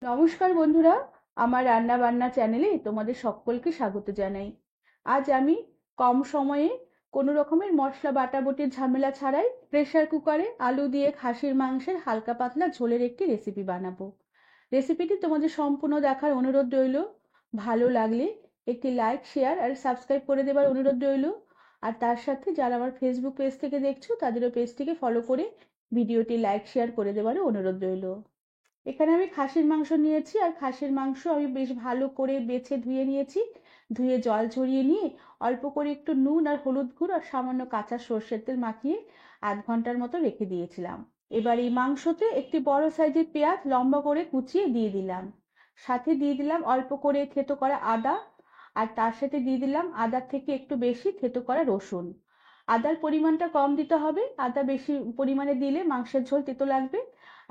নমস্কার বন্ধুরা, আমার রান্না বান্না চ্যানেলে তোমাদের সকলকে স্বাগত জানাই। আজ আমি কম সময়ে কোনো রকমের মশলা বাটাবটির ঝামেলা ছাড়াই প্রেসার কুকারে আলু দিয়ে খাসির মাংসের হালকা পাতলা ঝোলের একটি রেসিপি বানাবো। রেসিপিটি তোমাদের সম্পূর্ণ দেখার অনুরোধ রইল। ভালো লাগলে একটি লাইক, শেয়ার আর সাবস্ক্রাইব করে দেবার অনুরোধ রইল। আর তার সাথে যারা আমার ফেসবুক পেজ থেকে দেখছো তাদেরও পেজটিকে ফলো করে ভিডিওটি লাইক শেয়ার করে দেবারও অনুরোধ রইল। এখানে আমি খাসির মাংস নিয়েছি, আর খাসির মাংস আমি বেশ ভালো করে বেছে ধুয়ে নিয়েছি। ধুয়ে জল ঝরিয়ে নিয়ে অল্প করে একটু নুন আর হলুদ গুঁড়ো আর সামান্য কাঁচা সর্ষের তেল মাখিয়ে আধ ঘন্টার মতো রেখে দিয়েছিলাম। এবার এই মাংসতে একটি বড় সাইজের পেঁয়াজ লম্বা করে কুচিয়ে দিয়ে দিলাম। সাথে দিয়ে দিলাম অল্প করে থেতো করা আদা, আর তার সাথে দিয়ে দিলাম আদার থেকে একটু বেশি থেতো করা রসুন। আদার পরিমাণটা কম দিতে হবে, আদা বেশি পরিমাণে দিলে মাংসের ঝোল তেতো লাগবে।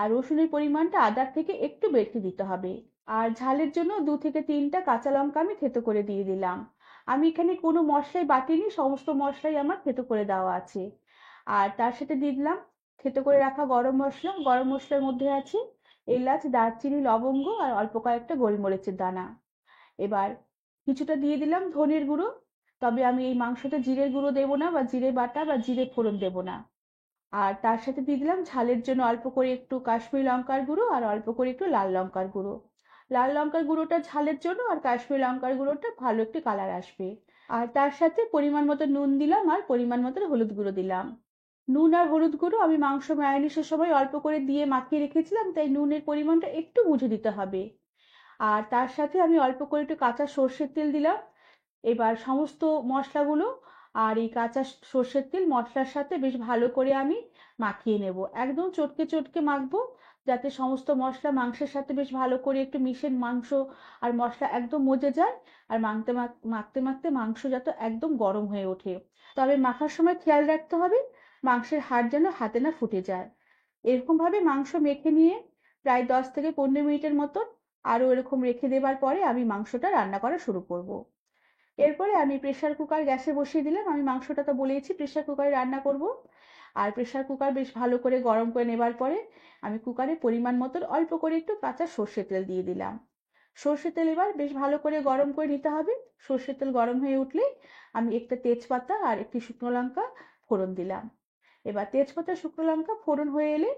আর রসুনের পরিমাণটা আদার থেকে একটু বেশি দিতে হবে। আর ঝালের জন্য 2 থেকে 3টা কাঁচা লঙ্কা আমি থেতো করে দিয়ে দিলাম। আমি এখানে কোনো মশলাই বাটিনি, সমস্ত মশলাই আমার থেতো করে দেওয়া আছে। আর তার সাথে দিয়ে দিলাম থেতো করে রাখা গরম মশলা। গরম মশলার মধ্যে আছে এলাচ, দারচিনি, লবঙ্গ আর অল্প কয়েকটা গোলমরিচের দানা। এবার কিছুটা দিয়ে দিলাম ধনের গুঁড়ো, তবে আমি এই মাংসতে জিরের গুঁড়ো দেবো না, বা জিরে বাটা বা জিরে ফোড়ন দেবো না। আর তার সাথে দিয়ে দিলাম ঝালের জন্য অল্প করে একটু কাশ্মীরি লঙ্কার গুঁড়ো আর অল্প করে একটু লাল লঙ্কার গুঁড়ো। লাল লঙ্কার গুঁড়োটা ঝালের জন্য, আর কাশ্মীরি লঙ্কার গুঁড়োটা ভালো একটু কালার আসবে। আর তার সাথে পরিমাণ মতো নুন দিলাম আর পরিমাণ মতো হলুদ গুঁড়ো দিলাম। নুন আর হলুদ গুঁড়ো আমি মাংস ম্যারিনেশনের সময় অল্প করে দিয়ে মাখিয়ে রেখেছিলাম, তাই নুনের পরিমাণটা একটু বুঝে দিতে হবে। আর তার সাথে আমি অল্প করে একটু কাঁচা সর্ষের তেল দিলাম। এবার সমস্ত মশলাগুলো আর এই কাঁচা সর্ষের তেল মশলার সাথে বেশ ভালো করে আমি মাখিয়ে নেব। একদম চটকে চটকে মাখবো, যাতে সমস্ত মশলা মাংসের সাথে বেশ ভালো করে একটু মিশে মাংস আর মশলা একদম মজে যায়। আর মাখতে মাখতে মাখতে মাংস যাতে একদম গরম হয়ে ওঠে। তবে মাখার সময় খেয়াল রাখতে হবে মাংসের হাড় যেন হাতে না ফুটে যায়। এরকম ভাবে মাংস মেখে নিয়ে প্রায় 10 থেকে 15 মিনিটের মতো আরো এরকম রেখে দেবার পরে আমি মাংসটা রান্না করা শুরু করব। এরপরে আমি প্রেসার কুকার গ্যাসে বসিয়ে দিলাম। আমি মাংসটা তো বলেইছি প্রেসার কুকারে রান্না করব। আর প্রেসার কুকার বেশ ভালো করে গরম করে নেবার পরে আমি কুকারে পরিমাণ মতো অল্প করে একটু কাঁচা সর্ষের তেল দিয়ে দিলাম। সর্ষের তেল এবার বেশ ভালো করে গরম করে নিতে হবে। সর্ষের তেল গরম হয়ে উঠলে আমি একটা তেজপাতা আর একটি শুকনো লঙ্কা ফোড়ন দিলাম। এবার তেজপাতা শুকনো লঙ্কা ফোড়ন হয়ে এলে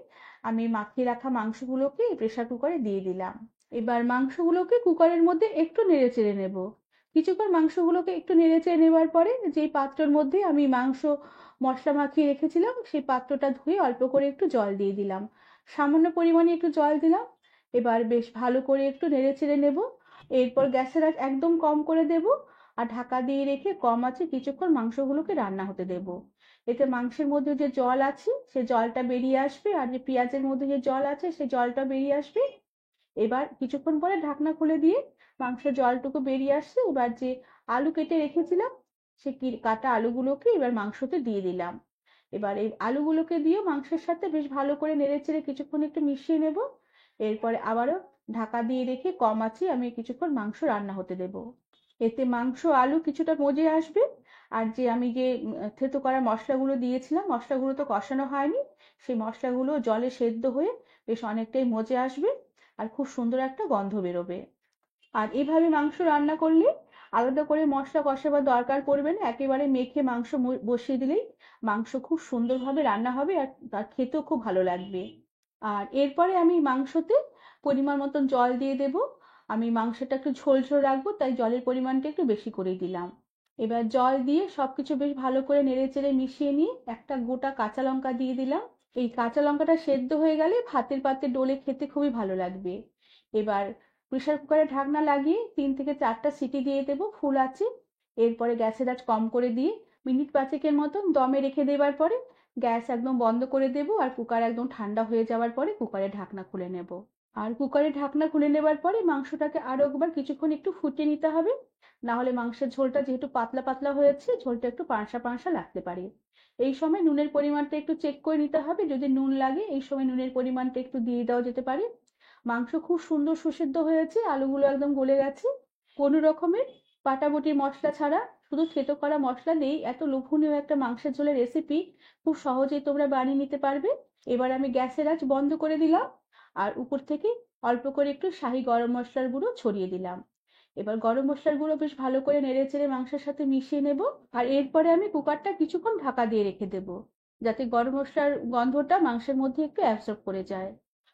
আমি মাখিয়ে রাখা মাংসগুলোকে প্রেসার কুকারে দিয়ে দিলাম। এবার মাংসগুলোকে কুকারের মধ্যে একটু নেড়ে চেড়ে নেব। কিছুক্ষণ মাংসগুলোকে একটু নেড়ে চেড়ে নেবার পরে যেই পাত্রের মধ্যে আমি মাংস মশলা মাখিয়ে রেখেছিলাম সেই পাত্রটা ধুয়ে অল্প করে একটু জল দিয়ে দিলাম। সামান্য পরিমাণে একটু জল দিলাম। এবার বেশ ভালো করে একটু নেড়ে চেড়ে নেব। এরপর গ্যাসের আঁচ একদম কম করে দেব, আর ঢাকা দিয়ে রেখে কম আঁচে কিছুক্ষণ মাংসগুলোকে রান্না হতে দেব। এতে মাংসের মধ্যে যে জল আছে সে জলটা বেরিয়ে আসবে, আর যে পেঁয়াজের মধ্যে যে জল আছে সে জলটা বেরিয়ে আসবে। এবার কিছুক্ষণ পরে ঢাকনা খুলে দিয়ে মাংসের জলটুকু বেরিয়ে আসছে, এবার যে আলু কেটে রেখেছিলাম সে কাটা আলুগুলোকে এবার মাংসতে দিয়ে দিলাম। এবার এই আলুগুলোকে দিয়ে মাংসের সাথে বেশ ভালো করে নেড়েচেড়ে কিছুক্ষণ একটু মিশিয়ে নেব। এরপরে আবারও ঢাকা দিয়ে রেখে কম আঁচে আমি কিছুক্ষণ মাংস রান্না হতে দেব। এতে মাংস আলু কিছুটা মজে আসবে। আর যে আমি যে থেতো করা মশলাগুলো দিয়েছিলাম, মশলাগুলো তো কষানো হয়নি, সেই মশলাগুলো জলে সেদ্ধ হয়ে বেশ অনেকটাই মজে আসবে। আর খুব সুন্দর একটা গন্ধ বেরোবে। আর এইভাবে মাংস রান্না করলে আলাদা করে মশলা কষাবার দরকার পড়বে না, একেবারে মেখে মাংস বসিয়ে দিলেই মাংস খুব সুন্দরভাবে রান্না হবে, আর তার খেতেও খুব ভালো লাগবে। আর এরপরে আমি মাংসতে পরিমাণ মতন জল দিয়ে দেব। আমি মাংসটা একটু ঝোল ঝোল রাখবো, তাই জলের পরিমাণটা একটু বেশি করেই দিলাম। এবার জল দিয়ে সবকিছু বেশ ভালো করে নেড়ে চেড়ে মিশিয়ে নিয়ে একটা গোটা কাঁচা লঙ্কা দিয়ে দিলাম। এই কাঁচা লঙ্কাটা সেদ্ধ হয়ে গেলে ভাতের পাতে ডলে খেতে খুবই ভালো লাগবে। এবার প্রেসার কুকারে ঢাকনা লাগিয়ে 3 থেকে 4টা সিটি দিয়ে দেবো ফুল আঁচে। এরপরে গ্যাসের আঁচ কম করে দিয়ে মিনিট 5 মতন দমে রেখে দেবার পরে গ্যাস একদম বন্ধ করে দেবো, আর কুকার একদম ঠান্ডা হয়ে যাওয়ার পরে কুকারের ঢাকনা খুলে নেব। আর কুকারের ঢাকনা খুলে নেবার পরে মাংসটাকে আরো একবার কিছুক্ষণ একটু ফুটিয়ে নিতে হবে, না হলে মাংসের ঝোলটা যেহেতু পাতলা পাতলা হয়েছে ঝোলটা একটু পাঁশা পাঁশা লাগতে পারে। এই সময় নুনের পরিমাণটা একটু চেক করে নিতে হবে, যদি নুন লাগে এই সময় নুনের পরিমাণটা একটু দিয়ে দেওয়া যেতে পারে। মাংস খুব সুন্দর সুসিদ্ধ হয়েছে, আলুগুলো একদম গলে গেছে। কোনো রকমের বাটাবটি মশলা ছাড়া শুধু থেতো করা মশলা দিয়েই এত লোভনীয় একটা মাংসের ঝোলের রেসিপি খুব সহজেই তোমরা বানিয়ে নিতে পারবে। এবার আমি গ্যাসের আঁচ বন্ধ করে দিলাম, আর উপর থেকে অল্প করে একটু শাহি গরম মশলার গুঁড়ো ছড়িয়ে দিলাম। এবার গরম মশলার গুঁড়ো বেশ ভালো করে নেড়েচেড়ে মাংসের সাথে মিশিয়ে নেব। আর এরপরে আমি কুকারটা কিছুক্ষণ ঢাকা দিয়ে রেখে দেব, যাতে গরম মশলার গন্ধটা মাংসের মধ্যে একটু অ্যাবজর্ব করে যায়।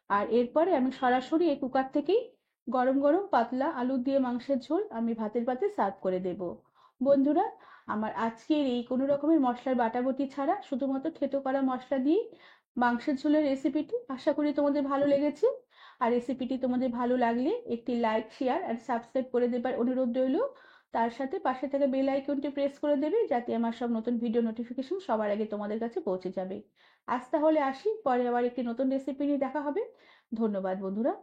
আর এরপরে আমি সরাসরি এই কুকার থেকেই গরম গরম পাতলা আলু দিয়ে মাংসের ঝোল আমি ভাতের পাতে সার্ভ করে দেব। বন্ধুরা, আমার আজকের এই কোনো রকমের মশলার বাটাবটি ছাড়া শুধুমাত্র থেতো করা মশলা দিয়ে মাংসের ঝোলের রেসিপিটি আশা করি তোমাদের ভালো লেগেছে। আর রেসিপিটি তোমাদের ভালো লাগলে একটি লাইক, শেয়ার আর সাবস্ক্রাইব করে দেবার অনুরোধ রইল। তার সাথে পাশে থাকা বেল আইকনটি প্রেস করে দেবে, যাতে আমার সব নতুন ভিডিও নোটিফিকেশন সবার আগে তোমাদের কাছে পৌঁছে যাবে। আজ তাহলে আসি, পরে আবার একটি নতুন রেসিপি নিয়ে দেখা হবে। ধন্যবাদ বন্ধুরা।